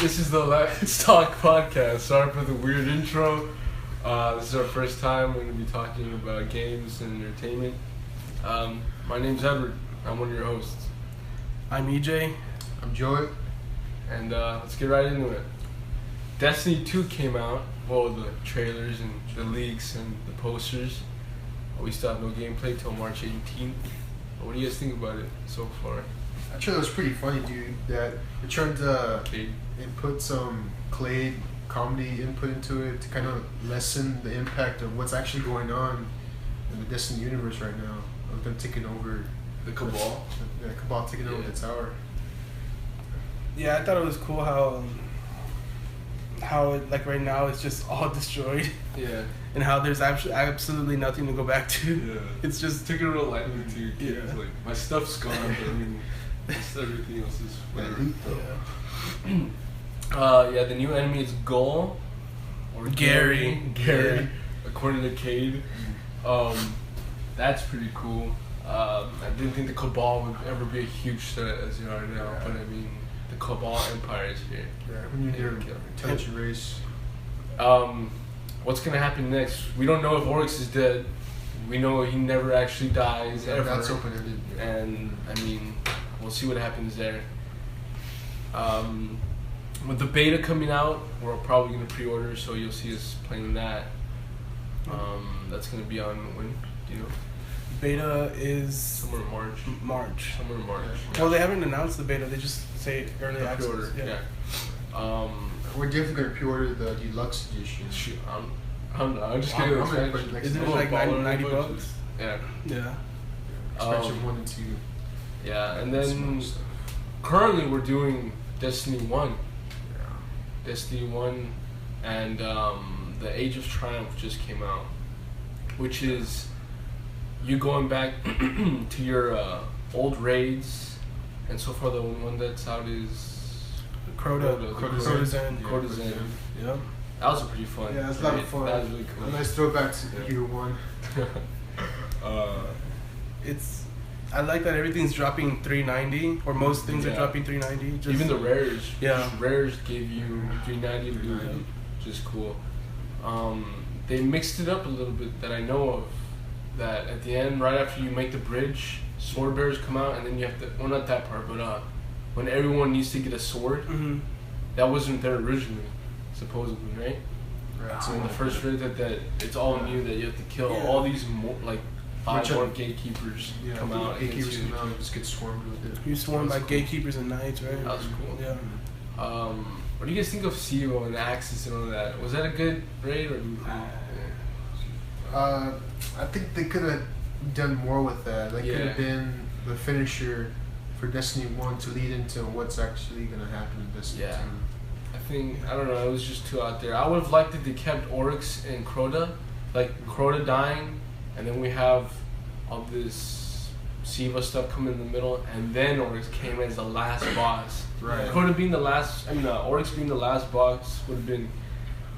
This is the Let's Talk podcast. Sorry for the weird intro. This is our first time we're going to be talking about games and entertainment. My name's Edward. I'm one of your hosts. I'm EJ. I'm Joey. And let's get right into it. Destiny 2 came out. Well, the trailers and the leaks and the posters. We still have no gameplay till March 18th. What do you guys think about it so far? That trailer was pretty funny, dude. That it turned it put some Clay comedy input into it to kind of lessen the impact of what's actually going on in the Destiny universe right now. Of them taking over The Cabal? The Cabal taking over the tower. Yeah, I thought it was cool how it, like right now it's just all destroyed. Yeah. And how there's absolutely nothing to go back to. Yeah. It's just took it real lightly too. Yeah. It's like my stuff's gone, but I mean, everything else is whatever. Yeah, the new enemy is Gull or Gary, Yeah. according to Cade. That's pretty cool. I didn't think the Cabal would ever be a huge threat as they are now, but I mean, the Cabal Empire is here. Yeah, when you're near intelligent race. What's gonna happen next? We don't know if Oryx is dead. We know he never actually dies ever. That's open-ended. And I mean, we'll see what happens there. With the beta coming out, we're probably gonna pre-order, so you'll see us playing that. That's gonna be on when? Do you know? beta is Somewhere in March. Somewhere in March. Yeah. Well, they haven't announced the beta. They just say early access. Pre-order. Yeah. We're definitely gonna pre-order the deluxe edition. Shoot, I'm just kidding. Isn't it like $90? Yeah. Yeah. Expansion 1 and 2. Yeah, and then currently we're doing Destiny 1. Yeah. Destiny 1 and the Age of Triumph just came out, which is you going back to your old raids, and so far the one that's out is Crota's End. Yeah. That was a pretty fun. Yeah, it's a lot of fun. That was really cool. A nice throwback to Year 1. I like that everything's dropping $390, or most things are dropping $390. Even the rares. Yeah. Rares gave you $390 to do them, which is cool. They mixed it up a little bit that I know of. That at the end, right after you make the bridge, sword bearers come out, and then you have to. Well, not that part, but when everyone needs to get a sword, that wasn't there originally, supposedly, right? Right. So in the first raid, that it's all new that you have to kill all these like 5 more gatekeepers come out. Gatekeepers come out and just get swarmed with it. You're swarmed by gatekeepers and knights, right? That was cool. Yeah. What do you guys think of CEO and Axis and all that? Was that a good raid or? I think they could have done more with that. That could have been the finisher for Destiny 1 to lead into what's actually going to happen in Destiny 2. I don't know, it was just too out there. I would have liked if they kept Oryx and Crota. Like, Crota dying, and then we have all this Siva stuff come in the middle, and then Oryx came as the last boss. Right. Crota being the last, Oryx being the last boss would have been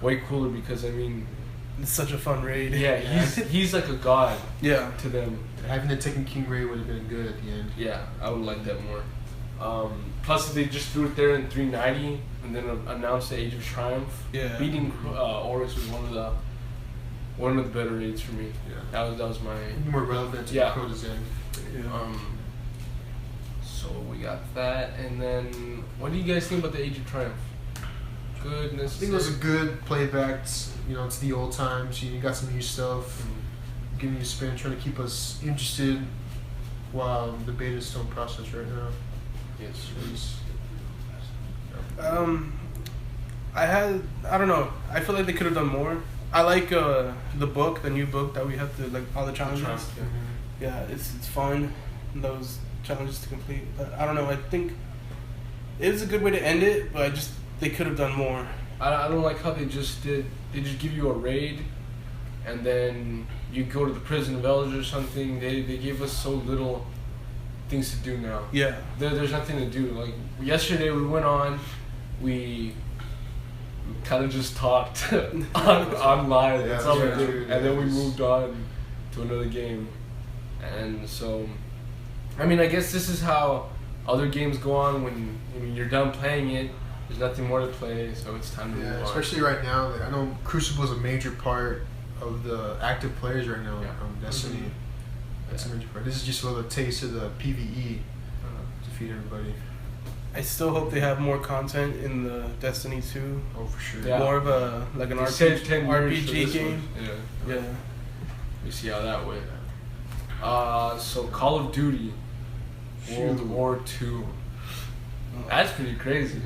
way cooler because, it's such a fun raid. Yeah, he's like a god to them. Having the Taken King raid would have been good at the end. Yeah, I would like that more. Plus, if they just threw it there in 390 and then announced the Age of Triumph, beating Oryx was one of the better raids for me. Yeah. That was my more relevant to Crota's End. Yeah. So we got that, and then what do you guys think about the Age of Triumph? Goodness. I think it was a good playback. It's the old times. You got some new stuff. Giving you a spin, trying to keep us interested while the beta is still in process right now. Yes. I don't know. I feel like they could have done more. I like the new book that we have to, like, all the challenges. Yeah, it's fun, those challenges to complete. But I don't know, I think it is a good way to end it, but they could have done more. I don't like how they just give you a raid, and then you go to the prison of elders or something. They gave us so little things to do now. Yeah. There's nothing to do. Like, yesterday we went on, we kind of just talked online. That's all we did. And then we moved on to another game. And so, I guess this is how other games go on when you're done playing it. There's nothing more to play, so it's time to move on. Especially right now. I know Crucible is a major part of the active players right now on Destiny. That's a major part. This is just a little taste of the PvE to feed everybody. I still hope they have more content in the Destiny 2. Oh, for sure. Yeah. More of an RPG game. Yeah. We see how that went. So Call of Duty World War II. That's pretty crazy.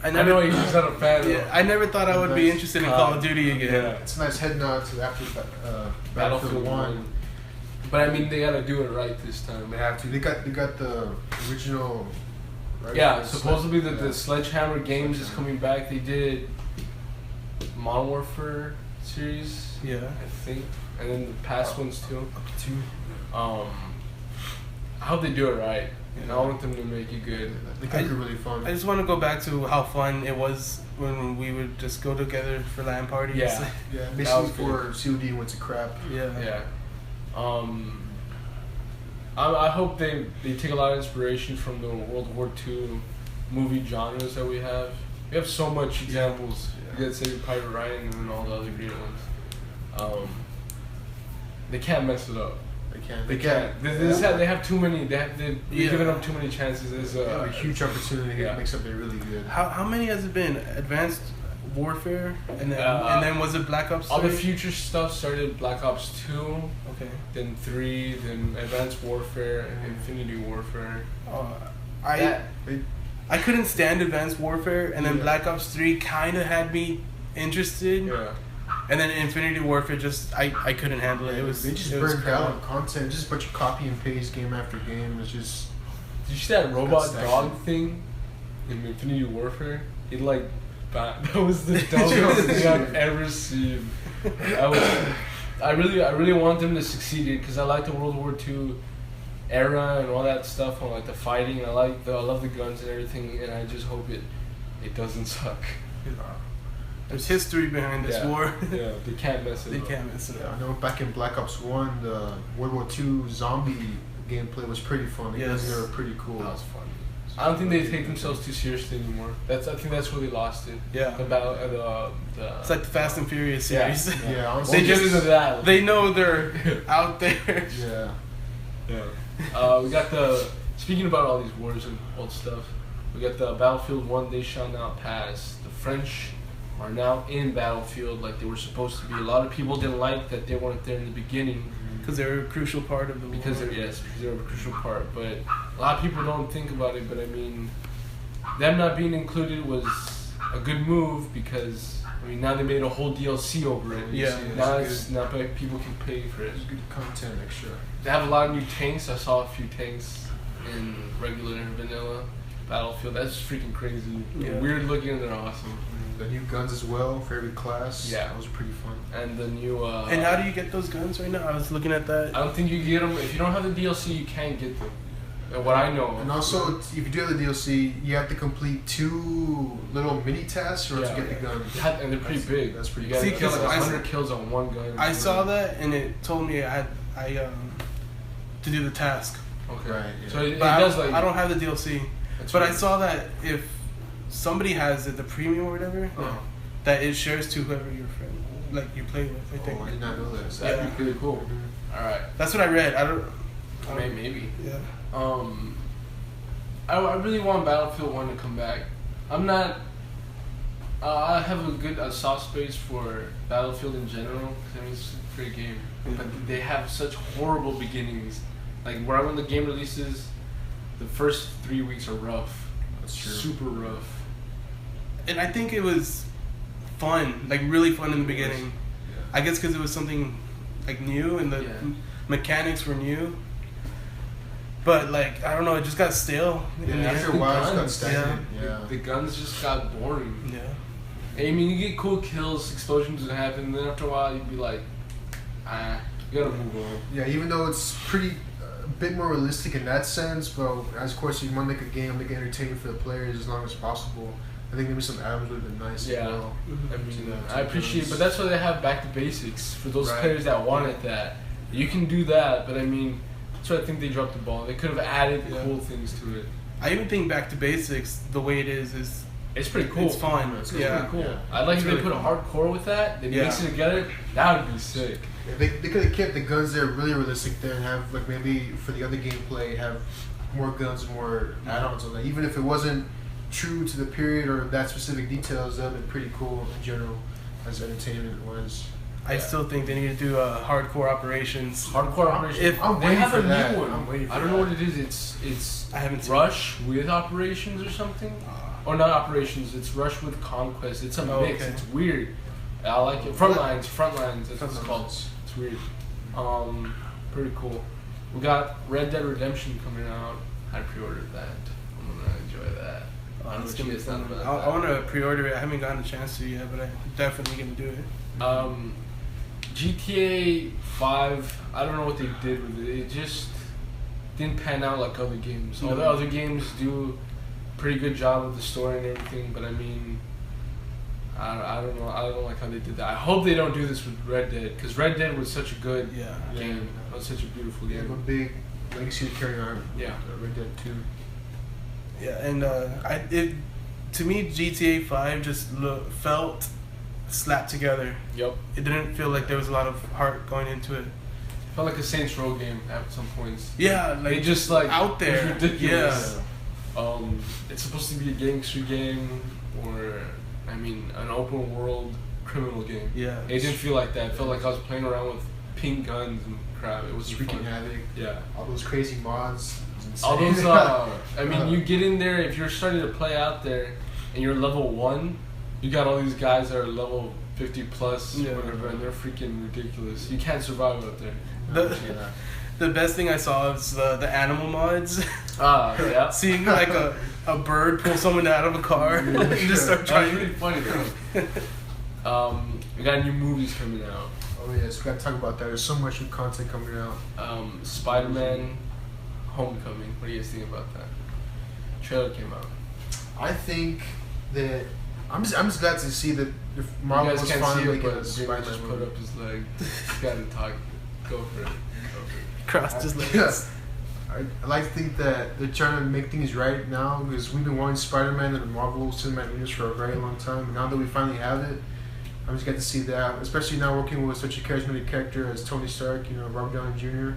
I know you're just not a fan. Yeah, I never thought I would be interested in Call of Duty again. Yeah. It's a nice head nod to after Battlefield 1. But I mean, they gotta do it right this time. They have to. They got the original. Right? Yeah, supposedly the Sledgehammer Games is coming back. They did Modern Warfare series. Yeah, I think, and then the past ones too. I hope they do it right. And I want them to make it good. They think it's really fun. I just want to go back to how fun it was when we would just go together for LAN parties. Yeah, basically for COD went to crap. Yeah. I hope they take a lot of inspiration from the World War II movie genres that we have. We have so much examples. You got Saving Private Ryan and then all the other great ones. They can't mess it up. They can't. They have too many. They've given up too many chances. There's a huge opportunity here to make something really good. How many has it been? Advanced Warfare, and then was it Black Ops 3? All the future stuff started Black Ops 2. Okay. Then 3. Then Advanced Warfare, and Infinity Warfare. I couldn't stand Advanced Warfare, and then Black Ops 3 kind of had me interested. Yeah. And then Infinity Warfare, I couldn't handle it. They just burned out content, just a bunch of copy and paste game after game. It's just. Did you see that robot dog thing in Infinity Warfare? It that was the dumbest thing I've ever seen. I really want them to succeed because I like the World War II era and all that stuff. I like the fighting. I love the guns and everything, and I just hope it doesn't suck. There's history behind this war. Yeah, they can't mess it up. They can't mess it up. I know back in Black Ops 1, the World War II zombie gameplay was pretty fun. The guns were pretty cool. That was fun. I don't think they take themselves too seriously anymore. I think that's where they lost it. Yeah. It's like the Fast and Furious series. Yeah, honestly. They know they're out there. Yeah. We got speaking about all these wars and old stuff, we got the Battlefield 1 They Shall Not Pass. The French are now in Battlefield like they were supposed to be. A lot of people didn't like that they weren't there in the beginning. Because they were a crucial part of the war. Because they were a crucial part. But a lot of people don't think about it. But I mean, them not being included was a good move because now they made a whole DLC over it. Yeah. Now people can pay for it. It's good content extra. They have a lot of new tanks. I saw a few tanks in regular and vanilla Battlefield. That's freaking crazy. They're weird looking and they're awesome. The new guns as well for every class. Yeah. Those are pretty fun. And the new... and how do you get those guns right now? I was looking at that. I don't think you can get them. If you don't have the DLC, you can't get them. What I know. And also, if you do have the DLC, you have to complete 2 little mini tasks to get the gun. And they're pretty big. That's pretty You gotta kill 100 kills on one gun. I saw that and it told me I to do the task. Okay. Right. Yeah. So it does I don't have the DLC. But I saw that if somebody has it, the premium or whatever, that it shares to whoever your friend, you play with. I think. Oh, I did not know that. That'd be pretty cool. Mm-hmm. All right. That's what I read. I don't. Maybe. Yeah. I really want Battlefield 1 to come back. I'm not. I have a soft space for Battlefield in general because it's a great game. But they have such horrible beginnings. Right when the game releases, the first 3 weeks are rough. That's true. Super rough. And I think it was fun, really fun in the beginning. Yeah. I guess because it was something new and the mechanics were new. But I don't know, it just got stale. Yeah, after a while, it just got stagnant. Yeah. The guns just got boring. Yeah. I mean, you get cool kills, explosions would happen, and then after a while, you'd be like, you gotta move on. Yeah, even though it's pretty. A bit more realistic in that sense, but of course you want to make a game, make it entertaining for the players as long as possible. I think maybe some add-ons would have been nice. Yeah, as well. I appreciate it, but that's why they have back to basics for those players that wanted that. You can do that, but I mean, that's why I think they dropped the ball. They could have added cool things to it. I even think back to basics, the way it is It's pretty cool. It's fun. It's Yeah. pretty cool. Yeah. I like It's if they really put a fun. hardcore with that. They Yeah. mix it together. That would be sick. Yeah, they could have kept the guns there really realistic there and have like maybe for the other gameplay have more guns, more add-ons on that. Even if it wasn't true to the period or that specific details, that would be pretty cool in general as entertainment was. I still think they need to do hardcore operations. Hardcore operations. If I'm They waiting have for a that. new one. I'm waiting for I don't know that. what it is. It's I haven't seen Rush with operations or something. Or not operations. It's Rush with conquest. It's a mix. okay. It's weird. I like it. Frontlines. That's what it's called. It's weird. Pretty cool. We got Red Dead Redemption coming out. I pre-ordered that. I'm gonna enjoy that. I don't know It's what gonna you be guys thought fun. about I want to pre-order it. I haven't gotten a chance to yet, but I'm definitely gonna do it. that. GTA 5. I don't know what they did with it. It just didn't pan out like other games. All the No. other games do a pretty good job with the story and everything, but I mean, I don't know. I don't like how they did that. I hope they don't do this with Red Dead, because Red Dead was such a good game. It was such a beautiful Yeah, game. a big legacy to carry on. Yeah. Red Dead 2. Yeah, and to me GTA 5 just felt slapped together. Yep. It didn't feel like there was a lot of heart going into it. Felt like a Saints Row game at some points. Yeah, like They just like out there. It was ridiculous. Yeah. It's supposed to be a gangster game, or I mean, an open world criminal game. Yeah. It didn't feel like that. It felt like I was playing around with pink guns and crap. It was Wreaking fun. havoc. Yeah. All those crazy mods. It was insane. All those. I mean, you get in there if you're starting to play out there, and you're level 1. You got all these guys that are level 50 plus, whatever, and they're freaking ridiculous. You can't survive out there. The best thing I saw was the animal mods. Yeah. Seeing like a bird pull someone out of a car and just start That was trying. really funny though. We got new movies coming out. Oh yes, we gotta talk about that. There's so much new content coming out. SpiderMan Homecoming. What do you guys think about that? Trailer came out. I think that I'm just glad to see that if Marvel You guys was can't see finally it, making but a Jimmy Spider-Man just put movie. up his leg. He's got to talk. Go for it. Crossed his legs. Yes. I like to think that they're trying to make things right now because we've been wanting Spider-Man in the Marvel Cinematic Universe for a very long time. And now that we finally have it, I'm just glad to see that. Especially now working with such a charismatic character as Tony Stark, Robert Downey Jr.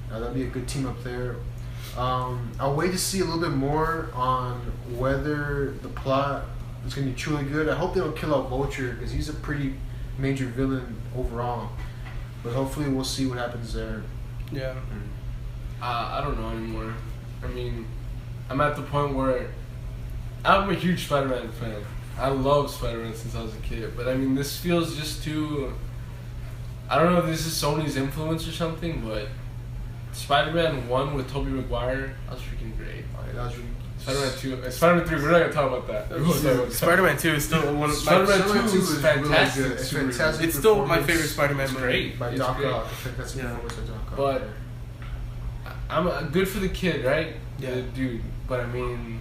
That'd be a good team up there. I'll wait to see a little bit more on whether the plot is going to be truly good. I hope they don't kill out Vulture because he's a pretty major villain overall. But hopefully we'll see what happens there. Yeah. I don't know anymore. I mean, I'm at the point where I'm a huge Spider-Man fan. I love Spider-Man since I was a kid. But I mean, this feels just too... I don't know if this is Sony's influence or something, but Spider-Man 1 with Tobey Maguire, that was freaking great. That was really Spider-Man 2, Spider-Man 3, we're not going to talk about that. Spider-Man 2 is still one of my. Spider-Man 2 is fantastic. Really good. It's super Fantastic. It's still my performance. favorite Spider-Man It's movie. great. By It's Doc great. Ock. I think that's the Yeah. performance by Doc Ock. But I'm good for the kid, right? Yeah. The dude. But I mean,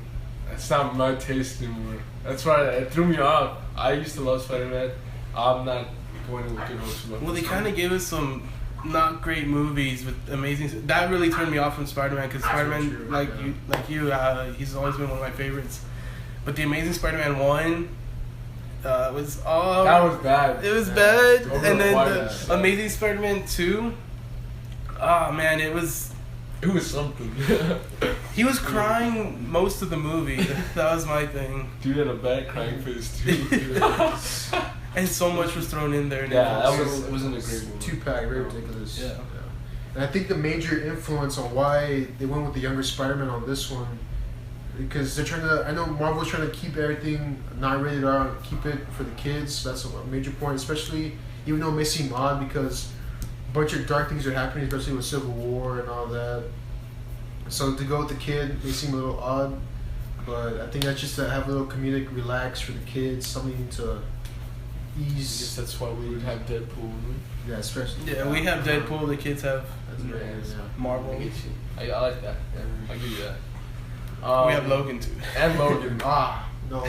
it's not my taste anymore. That's why it threw me off. I used to love Spider-Man. I'm not going in with good hopes about Well, they this kind one. of gave us some not great movies with amazing. That really turned me off from Spider-Man because Spider-Man, true, like yeah. he's always been one of my favorites. But the Amazing Spider-Man 1 was all. That was bad. It was Yeah. bad, Tobey and then Maguire. the Amazing Spider-Man 2. Oh man, it was. It was something. He was crying most of the movie. That was my thing. Dude had a bad crying face too. And so much was thrown in there. And Yeah, it it wasn't a great movie. Two-pack, very ridiculous. Yeah. And I think the major influence on why they went with the younger Spider-Man on this one, because they're trying to. I know Marvel's trying to keep everything not rated R, keep it for the kids. That's a major point, especially even though it may seem odd because a bunch of dark things are happening, especially with Civil War and all that. So to go with the kid may seem a little odd, but I think that's just to have a little comedic relax for the kids, something to I guess ease. that's why we would have Deadpool. Wouldn't we? Yeah, especially. Yeah, we have Deadpool. The kids have That's right. Yeah. Marvel. I get you. I like that. Yeah, I give you that. We have Logan too. And Logan. No.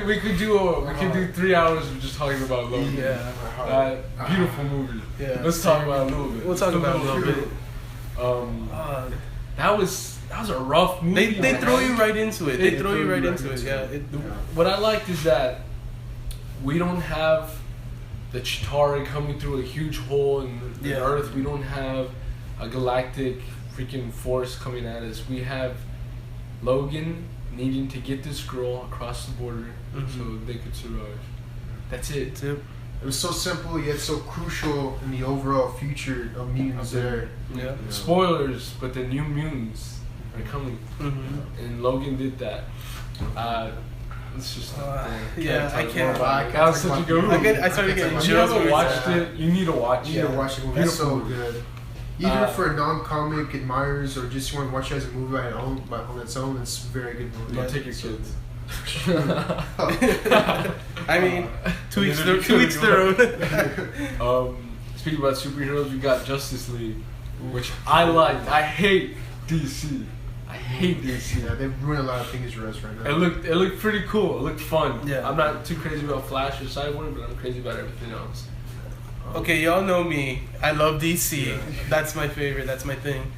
we could do 3 hours of just talking about Logan. Yeah. That beautiful movie. Yeah. Let's talk about it a little bit. We'll talk about it a little bit. That was that was a rough movie. They throw you right into it. They throw you right into it. Yeah. What I liked is that we don't have the Chitauri coming through a huge hole in the Earth. We don't have a galactic freaking force coming at us. We have Logan needing to get this girl across the border so they could survive. That's it. It was so simple yet so crucial in the overall future of mutants there. Yeah. Spoilers, but the new mutants are coming. And Logan did that. It's just I can't. That was such a good movie. I started getting chills. You haven't watched it. You need to watch it. You need to watch it. It's so good. Even for non-comic admirers or just you want to watch it as a movie on its own, it's a very good movie. Don't take your kids. I mean, two weeks their own. Speaking about superheroes, we got Justice League, which I liked. I hate DC. I hate DC. Yeah, they've ruined a lot of things for us right now. It looked pretty cool. It looked fun. Yeah. I'm not too crazy about Flash or Cyborg, but I'm crazy about everything else. Okay, y'all know me. I love DC. Yeah. That's my favorite. That's my thing.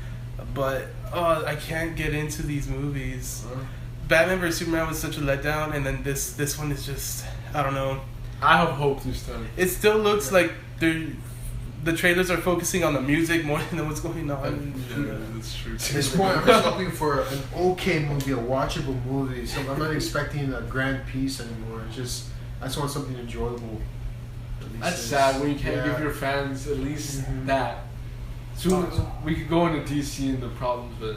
But I can't get into these movies. Batman vs Superman was such a letdown, and then this one is just, I don't know. I have hope this time. It still looks like the trailers are focusing on the music more than what's going on. Yeah, that's true. At this point, I'm just looking for an okay movie, a watchable movie. So I'm not expecting a grand piece anymore. I just want something enjoyable. That's sad when you can't give your fans at least that. Soon we could go into DC and the problems, but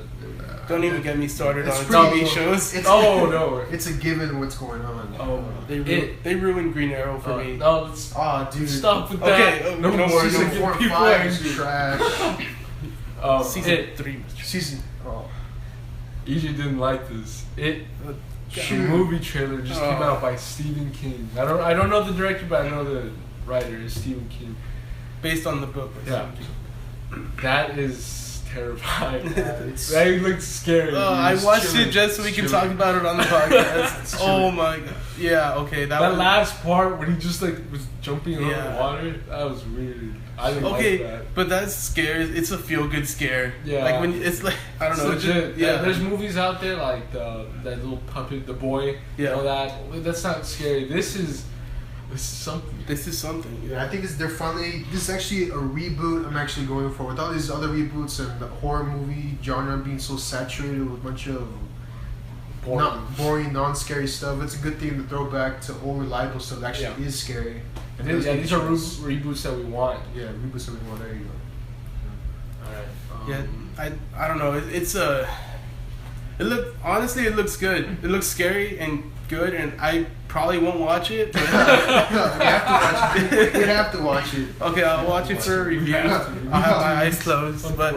don't even get me started on TV shows. No, it's a given what's going on. Oh, they ruined Green Arrow for me. No, dude, stop with that. Okay, no more. Season 4 and 5 is trash. Season 3 was EJ didn't like this. The movie trailer just came out by Stephen King. I don't know the director, but I know the writer is Stephen King. Based on the book. Stephen King. That is terrifying. That looks scary. I watched it just so we can talk about it on the podcast. Oh my god. Yeah, okay. That last part when he just was jumping over the water, that was weird. I didn't like that. But that scares. It's a feel good scare. Yeah. Like when it's like I don't know. Legit. There's movies out there like that little puppet, the boy. Yeah. You know that's not scary. This is something. This is something. Yeah, I think this is actually a reboot I'm actually going for. With all these other reboots and the horror movie genre being so saturated with a bunch of boring, non-scary stuff, it's a good thing to throw back to old reliable stuff that actually is scary. And these are reboots that we want. Yeah, reboots that we want. There you go. Alright. I don't know. It looks good. It looks scary and good, and I probably won't watch it. But we have to watch it. We have to watch it. Okay, I'll watch it for a review. I'll have my eyes closed. But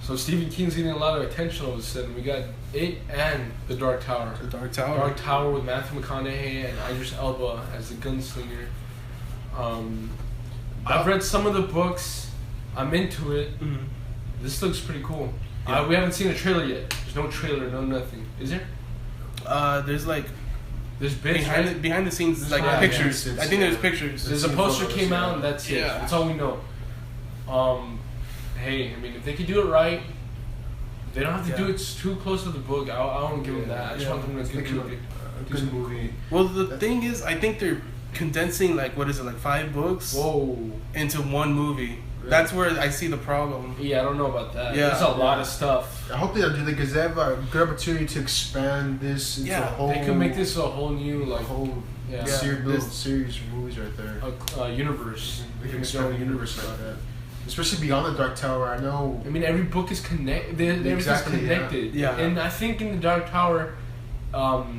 so Stephen King's getting a lot of attention all of a sudden. We got it and The Dark Tower. The Dark Tower. Dark Tower with Matthew McConaughey and Idris Elba as the gunslinger. I've read some of the books. I'm into it. Mm-hmm. This looks pretty cool. Yeah. We haven't seen a trailer yet. There's no trailer, no nothing. Is there? There's bits behind the scenes pictures. I think there's pictures. There's a poster came out and that's it. That's all we know. Hey, I mean, if they could do it right, they don't have to do it too close to the book. I don't give them that. I just want them to do a good movie. Well, the thing is, I think they're condensing 5 books into one movie. Really? That's where I see the problem. Yeah, I don't know about that. Yeah, there's a lot of stuff. I hope they don't do that because they have a good opportunity to expand this into a whole. They could make this a whole new series of movies right there. Universe. They can expand the universe like that. Especially beyond the Dark Tower, I know. I mean, every book is connected. Everything's connected. Yeah. And I think in the Dark Tower,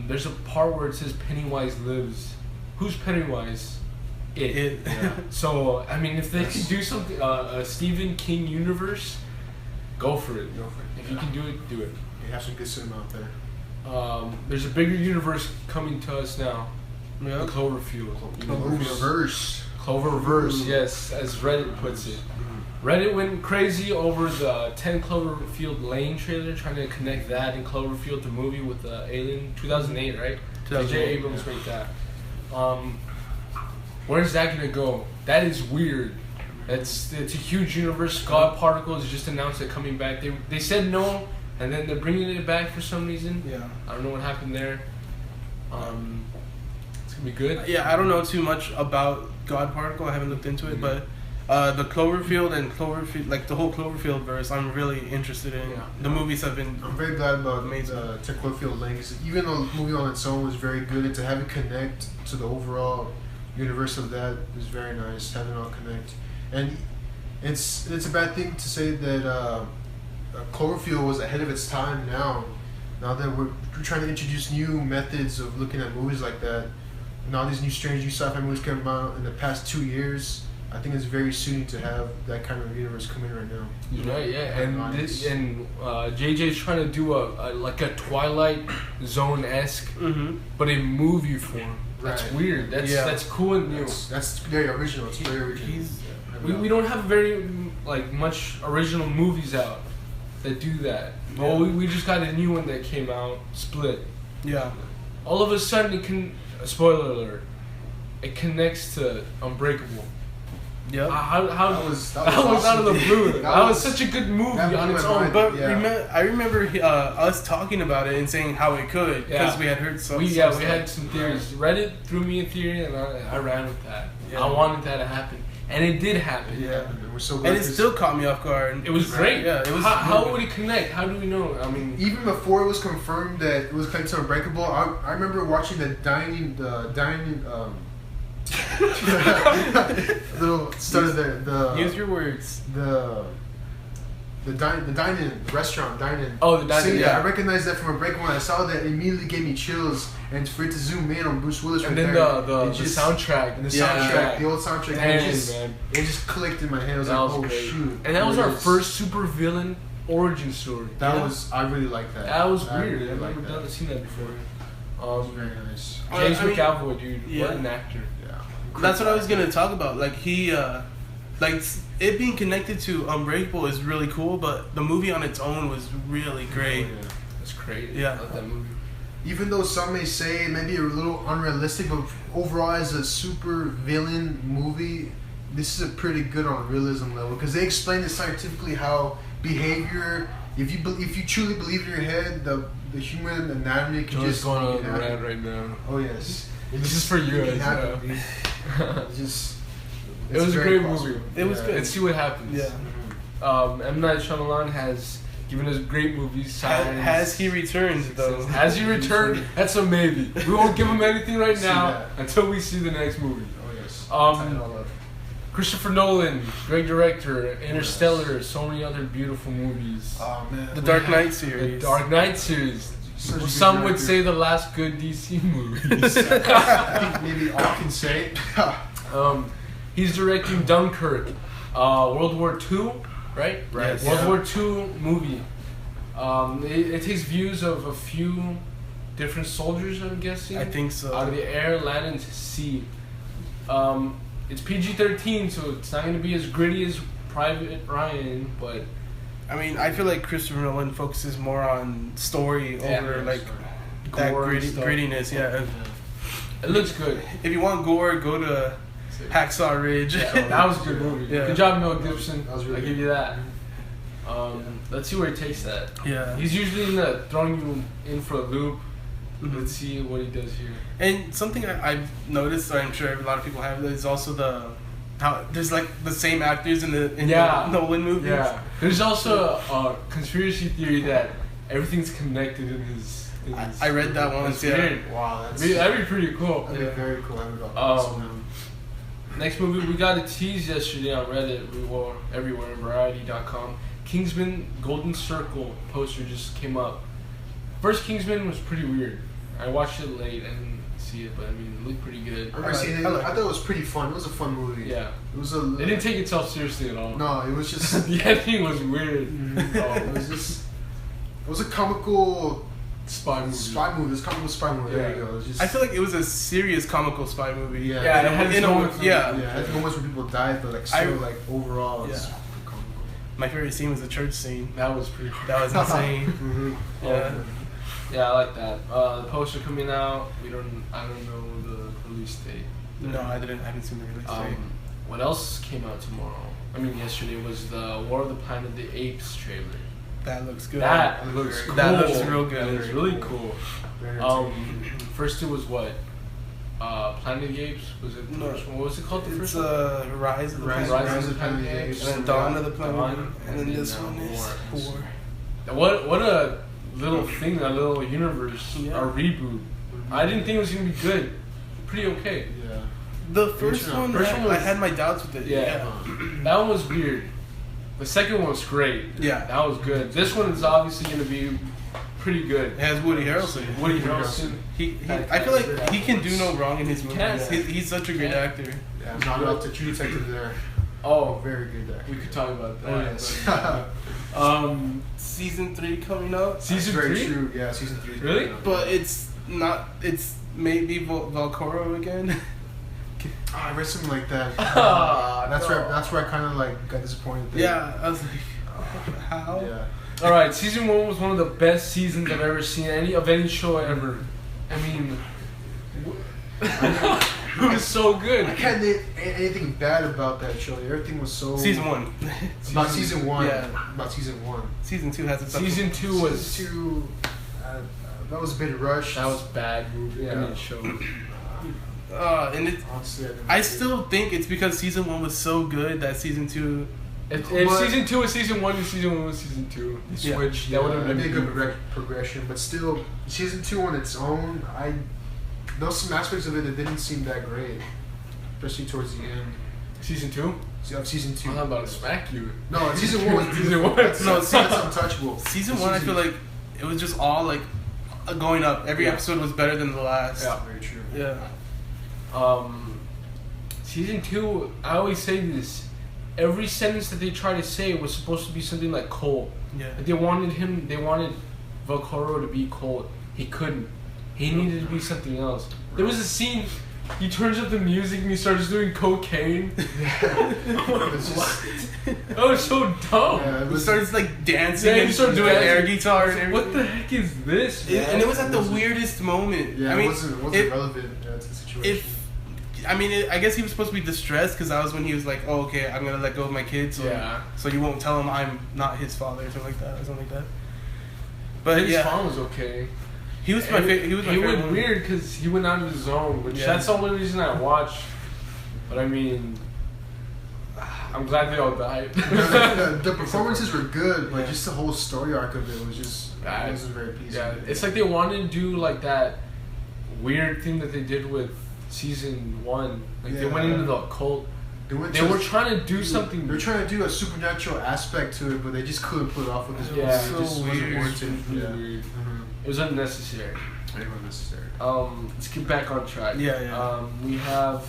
there's a part where it says Pennywise lives. Who's Pennywise? It. Yeah. So I mean, if they could do something, a Stephen King universe, go for it. If you can do it, do it. You have some good cinema out there. There's a bigger universe coming to us now. Yeah. The Cloverfield. Cloververse, yes, as Reddit puts it. Reddit went crazy over the 10 Cloverfield Lane trailer, trying to connect that and Cloverfield, the movie with the alien, 2008, right? J.J. Abrams made that. Where's that gonna go? That is weird. It's a huge universe. God Particles just announced it coming back. They said no, and then they're bringing it back for some reason. Yeah. I don't know what happened there. It's gonna be good. Yeah, I don't know too much about God Particle. I haven't looked into it, but the Cloverfield and Cloverfield, like the whole Cloverfield verse, I'm really interested in. Yeah. The movies have been. I'm very glad about amazing. to Cloverfield Lane. 'Cause even though the movie on its own was very good, and to have it connect to the overall universe of that is very nice. Having it all connect, and it's a bad thing to say that Cloverfield was ahead of its time. Now that we're trying to introduce new methods of looking at movies like that, and all these new strange new sci-fi movies came out in the past 2 years. I think it's very suiting to have that kind of universe coming right now. You're right, yeah, and JJ's trying to do a Twilight Zone-esque, but in movie form. That's weird. That's cool and new. That's very original. It's very original. We don't have very much original movies out that do that. Well, we just got a new one that came out, Split. Yeah. All of a sudden, it can. Spoiler alert. It connects to Unbreakable. Yeah. That was awesome. out of the blue. that was such a good movie on its own. But I remember us talking about it and saying how it could because we had heard some. We had some theories. Reddit threw me a theory and I ran with that. Yeah. I wanted that to happen, and it did happen. Yeah. We're so glad and it still caught me off guard. It was great. Yeah. It was. How would it connect? How do we know? I mean, even before it was confirmed that it was connected to Unbreakable, I remember watching the dining. Little started there. Use your words. The dine-in restaurant dine-in. Oh, the dine-in. Yeah, I recognized that from Unbreakable. When I saw that, it immediately gave me chills. And for it to zoom in on Bruce Willis, and then the soundtrack, the old soundtrack, man. It just clicked in my head. I was that like, was oh great. shoot! And that was our first super villain origin story. I really like that. That was weird. Really I've never seen that before. Very nice. James McAvoy, dude, what an actor. Yeah. That's what I was gonna talk about. Like it being connected to Unbreakable is really cool, but the movie on its own was really great. Oh, yeah. That's crazy. Yeah. I love that movie. Even though some may say maybe a little unrealistic, but overall as a super villain movie, this is a pretty good on realism level because they explain it scientifically how behavior, if you truly believe in your head, the human anatomy can Joe's just going on around right now. Oh yes, This is for you guys. It was a great movie. It was good. Let's see what happens. Yeah. M. Night Shyamalan has given us great movies. Has he returned though? Has he returned? That's a maybe. We won't give him anything right now until we see the next movie. Oh yes. Christopher Nolan, great director, Interstellar, so many other beautiful movies. Oh man. The Dark Knight series. The Dark Knight series. Some would say the last good DC movies. I think maybe all can say. He's directing Dunkirk, World War II, right? Right. World War II movie. It takes views of a few different soldiers, I'm guessing. I think so. Out of the air, land, and sea. It's PG-13, so it's not going to be as gritty as Private Ryan, but... I mean, I feel like Christopher Nolan focuses more on story over that grittiness. Yeah. It looks good. If you want gore, go to Hacksaw Ridge. Yeah, that was a good movie. Yeah. Good job, Mel Gibson. That was really I give you that. Let's see where he takes that. Yeah. He's usually throwing you in for a loop. Let's see what he does here. And something I've noticed, or I'm sure a lot of people have, is also how there's like the same actors in the Nolan movies. Yeah. There's also a conspiracy theory that everything's connected in his. I read that once. Yeah. Wow, that'd be pretty cool. That'd be very cool. Next movie we got a tease yesterday on Reddit. We were everywhere, Variety.com. Kingsman Golden Circle poster just came up. First Kingsman was pretty weird. I watched it late and see it, but I mean, it looked pretty good. I thought it was pretty fun. It was a fun movie. Yeah. It didn't take itself seriously at all. No, it was just... The ending was weird. It was a comical... Spy movie. It was a comical spy movie. There you go. I feel like it was a serious comical spy movie. Yeah. Yeah, it had moments. It had moments where people died, but like still overall, it's comical. My favorite scene was the church scene. That was pretty. That was insane. Yeah. Yeah, I like that. The poster coming out. I don't know the release date. No, I haven't seen the release date. what else came out tomorrow? I mean, yesterday was the War of the Planet of the Apes trailer. That looks good. That looks cool. That looks real good. That looks really cool. First it was what? Planet of the Apes? Was it the first one? What was it called? The first one? Rise of the Planet Rise of the Planet of the Apes. And then Dawn of the Planet. And then this one is War. What a little thing, a little universe, a reboot. I didn't think it was gonna be good. Pretty okay. Yeah. The first one, I had my doubts with it. Yeah. That one was weird. The second one was great. Yeah. That was good. This one is obviously gonna be pretty good. It has Woody Harrelson. Woody Harrelson. I feel like he can do no wrong in his movies. He's such a great actor. Yeah, not up to True Detective there. Oh, very good actor. We could talk about that. Oh, yes. Season 3 coming up. Season very 3? true. Yeah, season 3. Really? But it's not. It's maybe Valcoro again. Oh, I read something like that. That's That's where I kind of like got disappointed. There. Yeah, I was like, how? Yeah. All right, season 1 was one of the best seasons I've ever seen of any show ever. I mean, it was so good. I can't name anything bad about that show. Everything was so. Season 1. About season 1. Yeah. About season 1. Season 2 has its. Season 2 was. Season 2. That was a bit rushed. That was bad movie. Yeah. I mean, show. And it. Honestly, I still think it's because season 1 was so good that season 2. If season 2 was season 1 and season 1 was season 2, you switch. Yeah, that would have been a good progression. But still, season 2 on its own, there was some aspects of it that didn't seem that great, especially towards the end. Season 2? Of season 2. I'm about to smack you. No, season 1 was Season 1. That's untouchable. Season 1, I feel like it was just all like going up. Every episode was better than the last. Yeah, very true. Yeah. Season 2, I always say this. Every sentence that they try to say was supposed to be something like Cole. Yeah. Like they wanted Valcoro to be Cole. He couldn't. He needed to be something else. There was a scene, he turns up the music and he starts doing cocaine. That was so dumb. Yeah, He starts like dancing Yeah, he and started doing dancing. air guitar and everything. What the heck is this? Yeah, and it was at the wasn't- weirdest moment. Yeah, I mean, it wasn't relevant to the situation. I guess he was supposed to be distressed because that was when he was like, "Oh, okay, I'm gonna let go of my kids, so you won't tell him I'm not his father," or something like that, But his yeah, phone was okay. he was my favorite. He went weird because he went out of his zone, which that's the only reason I watched. But I mean, I'm glad they all died. the performances were good, but just the whole story arc of it was just it wasn't very peaceful. Yeah, it's like they wanted to do like that weird thing that they did with season 1. Like they went into the occult. They were trying to do something. They were trying to do a supernatural aspect to it, but they just couldn't pull it off with this. Yeah, it just wasn't weird. warranted. Weird. It was unnecessary. Very unnecessary. Let's get back on track. Yeah. We have,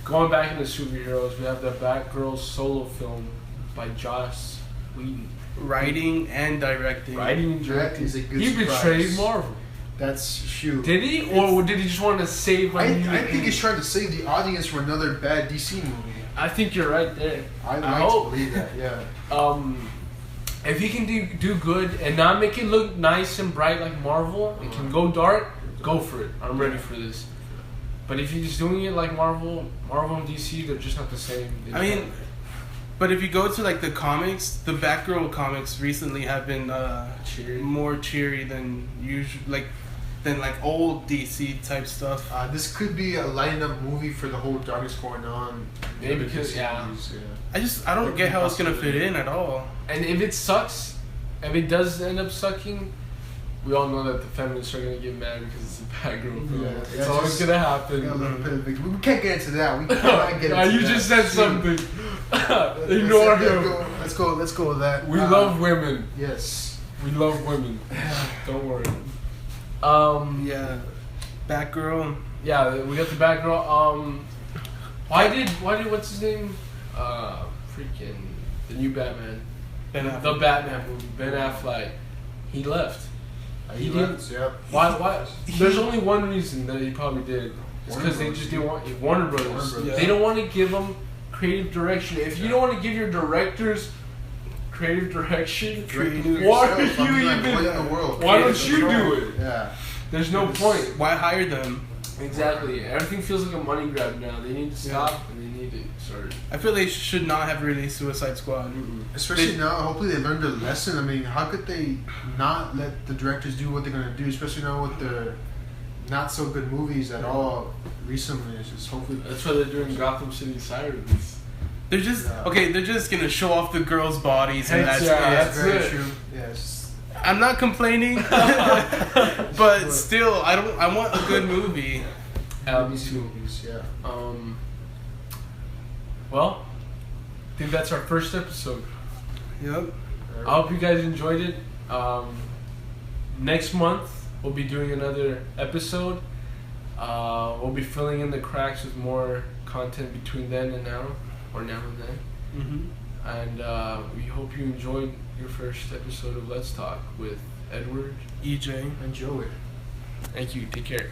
going back into superheroes, we have the Batgirl solo film by Joss Whedon. Writing and directing. Writing and directing. That is a good He surprise. betrayed Marvel. That's shoot. Did he? Or did he just want to save I think he's trying to save the audience from another bad DC movie. I think you're right there. I like to believe that, yeah. If he can do good and not make it look nice and bright like Marvel, and can go dark, go for it. I'm ready for this. But if he's doing it like Marvel and DC, they're just not the same. But if you go to like the comics, the Batgirl comics recently have been more cheery than usual, than old DC type stuff. This could be a lighting up movie for the whole darkness going on. Maybe because I don't get how it's gonna fit in at all. And if it sucks, if it does end up sucking, we all know that the feminists are gonna get mad because it's a Batgirl film. Yeah, it's always gonna happen. We can't get into that. We cannot get into You that. just said something. Ignore him. Let's go with that. We love women. Yes. We love women. Don't worry. Yeah. Batgirl. Yeah, we got the Batgirl. Why did what's his name? Freaking the new Batman. Ben Affleck. The Batman movie. Ben Affleck. He left. He didn't. Yep. Why? There's only one reason that he probably did. It's because they just didn't want Warner Brothers. Yeah. They don't want to give them creative direction. If you don't want to give your directors creative direction, why are you even? Why don't you do it? Yeah. There's no point. Why hire them? Exactly. Everything feels like a money grab now. They need to stop and they need to start. I feel they should not have released Suicide Squad. Especially now, hopefully they learned their lesson. I mean, how could they not let the directors do what they're gonna do? Especially now with the not so good movies at all recently. It's just hopefully That's why they're doing Gotham City Sirens. They're just okay. They're just gonna show off the girls' bodies, and that's That's very it. true. Yes. I'm not complaining, but still, I want a good movie. Me too. Movies, yeah. Well, I think that's our first episode. Yep. I hope you guys enjoyed it. Next month we'll be doing another episode. We'll be filling in the cracks with more content between then and now, or now and then. And we hope you enjoyed your first episode of Let's Talk with Edward, EJ, Enjoy it. Thank you. Take care.